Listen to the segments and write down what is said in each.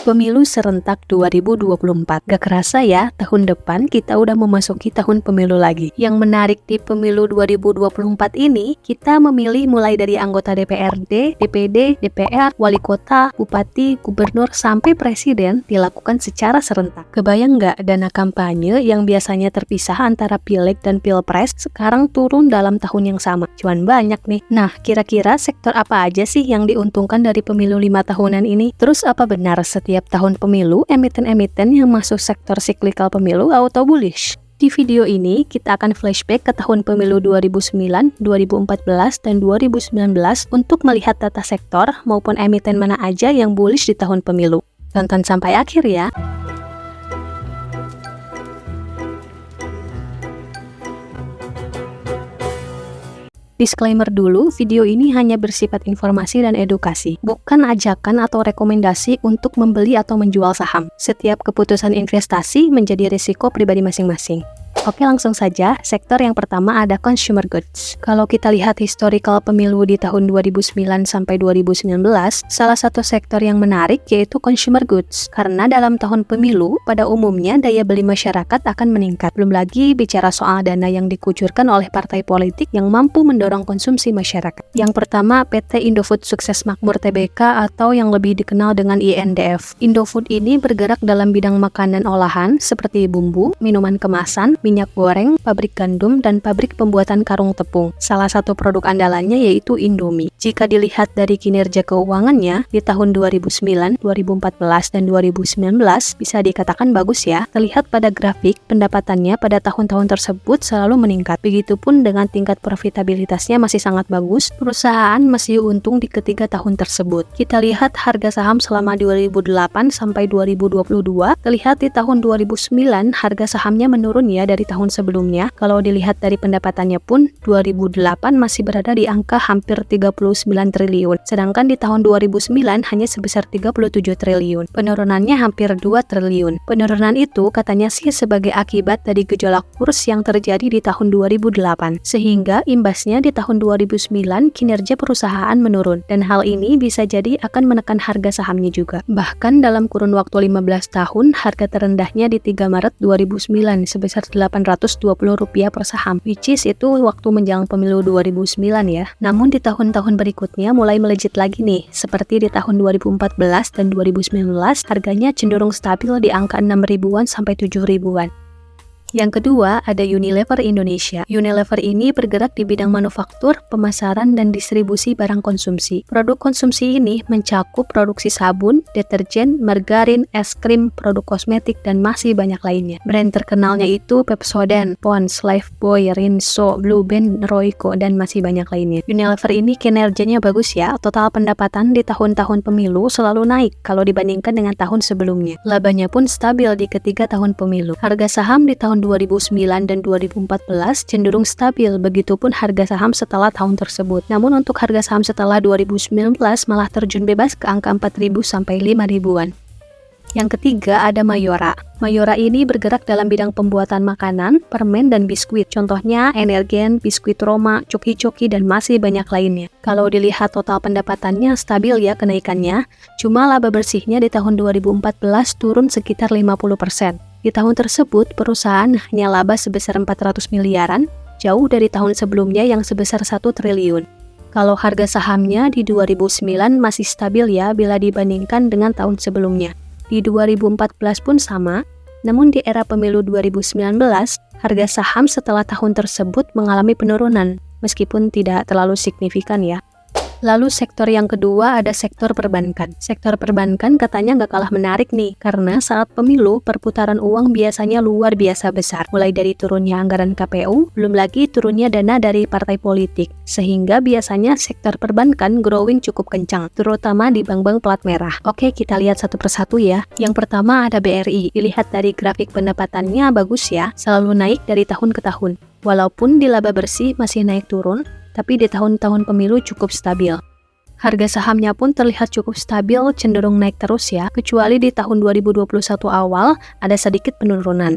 Pemilu serentak 2024. Gak kerasa ya, tahun depan kita udah memasuki tahun pemilu lagi. Yang menarik di pemilu 2024 ini, kita memilih mulai dari anggota DPRD, DPD, DPR, wali kota, bupati, gubernur, sampai presiden dilakukan secara serentak. Kebayang nggak dana kampanye yang biasanya terpisah antara pileg dan pilpres sekarang turun dalam tahun yang sama? Cuan banyak nih. Nah, kira-kira sektor apa aja sih yang diuntungkan dari pemilu 5 tahunan ini? Terus apa benar setiap tahun pemilu, emiten-emiten yang masuk sektor siklikal pemilu auto bullish? Di video ini, kita akan flashback ke tahun pemilu 2009, 2014, dan 2019 untuk melihat data sektor maupun emiten mana aja yang bullish di tahun pemilu. Tonton sampai akhir ya! Disclaimer dulu, video ini hanya bersifat informasi dan edukasi, bukan ajakan atau rekomendasi untuk membeli atau menjual saham. Setiap keputusan investasi menjadi risiko pribadi masing-masing. Oke, langsung saja. Sektor yang pertama ada consumer goods. Kalau kita lihat historical pemilu di tahun 2009 sampai 2019, salah satu sektor yang menarik yaitu consumer goods. Karena dalam tahun pemilu, pada umumnya daya beli masyarakat akan meningkat. Belum lagi bicara soal dana yang dikucurkan oleh partai politik yang mampu mendorong konsumsi masyarakat. Yang pertama, PT Indofood Sukses Makmur Tbk atau yang lebih dikenal dengan INDF. Indofood ini bergerak dalam bidang makanan olahan seperti bumbu, minuman kemasan, minyak goreng, pabrik gandum, dan pabrik pembuatan karung tepung. Salah satu produk andalannya yaitu Indomie. Jika dilihat dari kinerja keuangannya, di tahun 2009, 2014, dan 2019 bisa dikatakan bagus ya. Terlihat pada grafik, pendapatannya pada tahun-tahun tersebut selalu meningkat. Begitupun dengan tingkat profitabilitasnya masih sangat bagus, perusahaan masih untung di ketiga tahun tersebut. Kita lihat harga saham selama 2008 sampai 2022, terlihat di tahun 2009 harga sahamnya menurun ya dari tahun sebelumnya. Kalau dilihat dari pendapatannya pun 2008 masih berada di angka hampir 39 triliun, sedangkan di tahun 2009 hanya sebesar 37 triliun. Penurunannya hampir 2 triliun. Penurunan itu katanya sih sebagai akibat dari gejolak kurs yang terjadi di tahun 2008, sehingga imbasnya di tahun 2009 kinerja perusahaan menurun, dan hal ini bisa jadi akan menekan harga sahamnya juga. Bahkan dalam kurun waktu 15 tahun, harga terendahnya di 3 Maret 2009 sebesar Rp820 per saham, which is itu waktu menjelang pemilu 2009 ya. Namun di tahun-tahun berikutnya mulai melejit lagi nih, seperti di tahun 2014 dan 2019 harganya cenderung stabil di angka 6 ribuan sampai 7 ribuan. Yang kedua, ada Unilever Indonesia. Unilever ini bergerak di bidang manufaktur, pemasaran, dan distribusi barang konsumsi. Produk konsumsi ini mencakup produksi sabun, deterjen, margarin, es krim, produk kosmetik, dan masih banyak lainnya. Brand terkenalnya itu Pepsodent, Pond's, Lifebuoy, Rinso, Blue Band, Royco, dan masih banyak lainnya. Unilever ini kinerjanya bagus ya. Total pendapatan di tahun-tahun pemilu selalu naik kalau dibandingkan dengan tahun sebelumnya. Labanya pun stabil di ketiga tahun pemilu. Harga saham di tahun 2009 dan 2014 cenderung stabil, begitupun harga saham setelah tahun tersebut. Namun untuk harga saham setelah 2019 malah terjun bebas ke angka 4.000 sampai 5.000-an. Yang ketiga ada Mayora. Mayora ini bergerak dalam bidang pembuatan makanan, permen, dan biskuit. Contohnya Energen, biskuit Roma, Coki-Coki, dan masih banyak lainnya. Kalau dilihat total pendapatannya stabil ya kenaikannya, cuma laba bersihnya di tahun 2014 turun sekitar 50%. Di tahun tersebut, perusahaan hanya laba sebesar 400 miliaran, jauh dari tahun sebelumnya yang sebesar 1 triliun. Kalau harga sahamnya di 2009 masih stabil ya bila dibandingkan dengan tahun sebelumnya. Di 2014 pun sama, namun di era pemilu 2019, harga saham setelah tahun tersebut mengalami penurunan, meskipun tidak terlalu signifikan ya. Lalu sektor yang kedua ada sektor perbankan. Sektor perbankan katanya nggak kalah menarik nih, karena saat pemilu perputaran uang biasanya luar biasa besar. Mulai dari turunnya anggaran KPU, belum lagi turunnya dana dari partai politik. Sehingga biasanya sektor perbankan growing cukup kencang, terutama di bank-bank plat merah. Oke, kita lihat satu persatu ya. Yang pertama ada BRI. Dilihat dari grafik pendapatannya bagus ya, selalu naik dari tahun ke tahun. Walaupun di laba bersih masih naik turun, tapi di tahun-tahun pemilu cukup stabil. Harga sahamnya pun terlihat cukup stabil, cenderung naik terus ya, kecuali di tahun 2021 awal ada sedikit penurunan.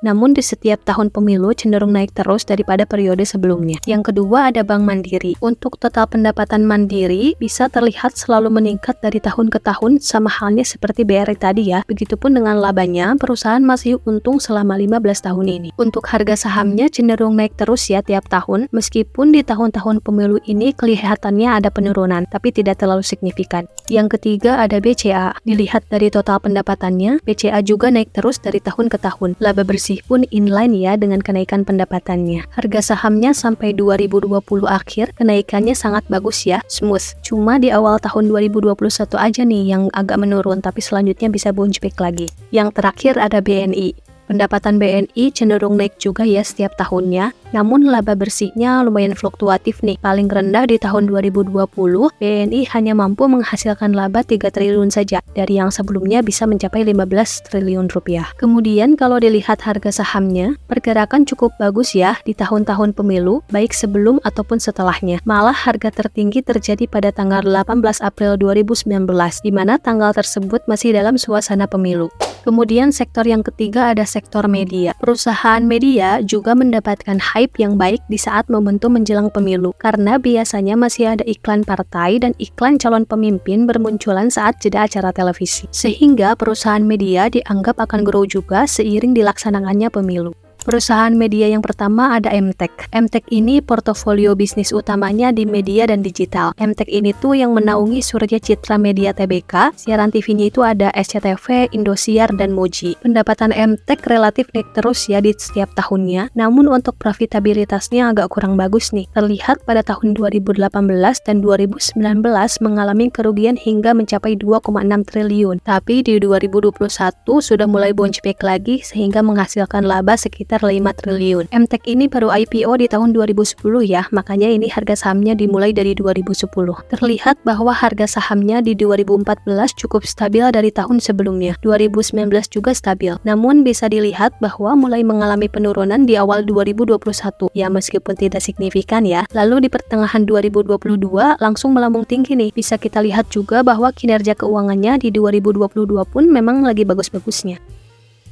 namun di setiap tahun pemilu cenderung naik terus daripada periode sebelumnya. Yang kedua ada Bank Mandiri. Untuk total pendapatan Mandiri bisa terlihat selalu meningkat dari tahun ke tahun, sama halnya seperti BRI tadi ya. Begitupun dengan labanya, perusahaan masih untung selama 15 tahun ini. Untuk harga sahamnya cenderung naik terus ya tiap tahun, meskipun di tahun-tahun pemilu ini kelihatannya ada penurunan, tapi tidak terlalu signifikan. Yang ketiga ada BCA. Dilihat dari total pendapatannya, BCA juga naik terus dari tahun ke tahun. Laba bersih pun inline ya dengan kenaikan pendapatannya. Harga sahamnya sampai 2020 akhir, kenaikannya sangat bagus ya, smooth. Cuma di awal tahun 2021 aja nih yang agak menurun, tapi selanjutnya bisa bounce back lagi. Yang terakhir ada BNI. Pendapatan BNI cenderung naik juga ya setiap tahunnya, namun laba bersihnya lumayan fluktuatif nih. Paling rendah di tahun 2020, BNI hanya mampu menghasilkan laba 3 triliun saja, dari yang sebelumnya bisa mencapai 15 triliun rupiah. Kemudian kalau dilihat harga sahamnya, pergerakan cukup bagus ya di tahun-tahun pemilu, baik sebelum ataupun setelahnya. Malah harga tertinggi terjadi pada tanggal 18 April 2019, di mana tanggal tersebut masih dalam suasana pemilu. Kemudian sektor yang ketiga ada sektor media. Perusahaan media juga mendapatkan hype yang baik di saat momentum menjelang pemilu, karena biasanya masih ada iklan partai dan iklan calon pemimpin bermunculan saat jeda acara televisi. Sehingga perusahaan media dianggap akan grow juga seiring dilaksanakannya pemilu. Perusahaan media yang pertama ada Emtek. Emtek ini portofolio bisnis utamanya di media dan digital. Emtek ini tuh yang menaungi Surya Citra Media Tbk, siaran TV-nya itu ada SCTV, Indosiar, dan Moji. Pendapatan Emtek relatif naik terus ya di setiap tahunnya, namun untuk profitabilitasnya agak kurang bagus nih. Terlihat pada tahun 2018 dan 2019 mengalami kerugian hingga mencapai 2,6 triliun. Tapi di 2021 sudah mulai bounce back lagi sehingga menghasilkan laba sekitar 5 triliun. Emtek ini baru IPO di tahun 2010 ya, makanya ini harga sahamnya dimulai dari 2010. Terlihat bahwa harga sahamnya di 2014 cukup stabil dari tahun sebelumnya. 2019 juga stabil. Namun bisa dilihat bahwa mulai mengalami penurunan di awal 2021. Ya meskipun tidak signifikan ya. Lalu di pertengahan 2022 langsung melambung tinggi nih. Bisa kita lihat juga bahwa kinerja keuangannya di 2022 pun memang lagi bagus-bagusnya.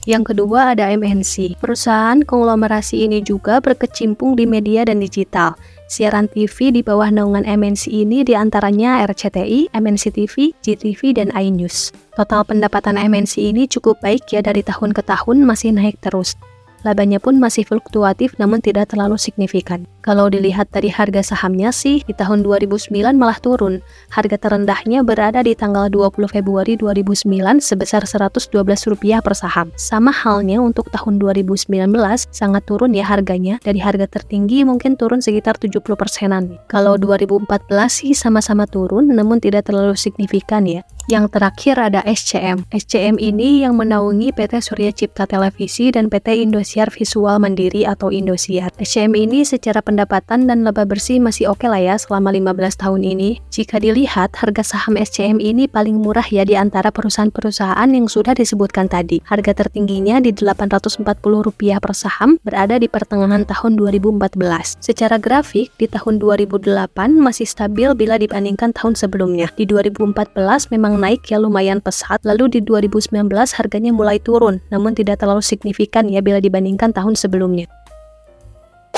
Yang kedua ada MNC. Perusahaan konglomerasi ini juga berkecimpung di media dan digital. Siaran TV di bawah naungan MNC ini diantaranya RCTI, MNC TV, JTV, dan iNews. Total pendapatan MNC ini cukup baik ya, dari tahun ke tahun masih naik terus. Labanya pun masih fluktuatif namun tidak terlalu signifikan. Kalau dilihat dari harga sahamnya sih, di tahun 2009 malah turun. Harga terendahnya berada di tanggal 20 Februari 2009 sebesar Rp112 per saham. Sama halnya untuk tahun 2019, sangat turun ya harganya. Dari harga tertinggi mungkin turun sekitar 70%-an. Kalau 2014 sih sama-sama turun namun tidak terlalu signifikan ya. Yang terakhir ada SCM. SCM ini yang menaungi PT Surya Cipta Televisi dan PT Indosiar Visual Mandiri atau Indosiar. SCM ini secara pendapatan dan laba bersih masih oke lah ya selama 15 tahun ini. Jika dilihat, harga saham SCM ini paling murah ya di antara perusahaan-perusahaan yang sudah disebutkan tadi. Harga tertingginya di Rp840 per saham, berada di pertengahan tahun 2014. Secara grafik, di tahun 2008 masih stabil bila dibandingkan tahun sebelumnya. Di 2014 memang naik ya lumayan pesat, lalu di 2019 harganya mulai turun, namun tidak terlalu signifikan ya bila dibandingkan tahun sebelumnya.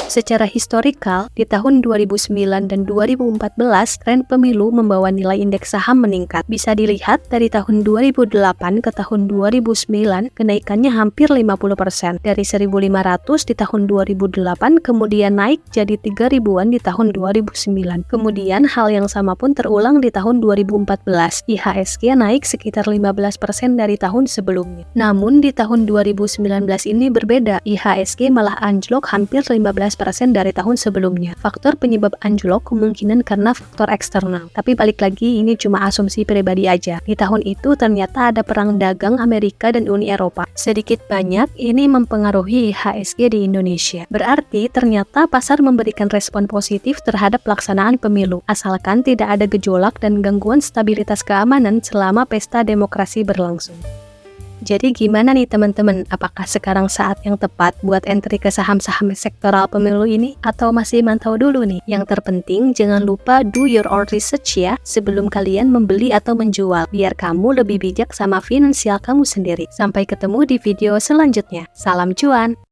Secara historikal, di tahun 2009 dan 2014, tren pemilu membawa nilai indeks saham meningkat. Bisa dilihat dari tahun 2008 ke tahun 2009, kenaikannya hampir 50%. Dari 1.500 di tahun 2008, kemudian naik jadi 3.000-an di tahun 2009. Kemudian hal yang sama pun terulang di tahun 2014. IHSG naik sekitar 15% dari tahun sebelumnya. Namun di tahun 2019 ini berbeda, IHSG malah anjlok hampir 15% dari tahun sebelumnya. Faktor penyebab anjlok kemungkinan karena faktor eksternal. Tapi balik lagi, ini cuma asumsi pribadi aja. Di tahun itu ternyata ada perang dagang Amerika dan Uni Eropa. Sedikit banyak ini mempengaruhi IHSG di Indonesia. Berarti ternyata pasar memberikan respon positif terhadap pelaksanaan pemilu, asalkan tidak ada gejolak dan gangguan stabilitas keamanan selama pesta demokrasi berlangsung. Jadi gimana nih teman-teman, apakah sekarang saat yang tepat buat entry ke saham-saham sektoral pemilu ini? Atau masih mantau dulu nih? Yang terpenting jangan lupa do your own research ya, sebelum kalian membeli atau menjual, biar kamu lebih bijak sama finansial kamu sendiri. Sampai ketemu di video selanjutnya. Salam cuan!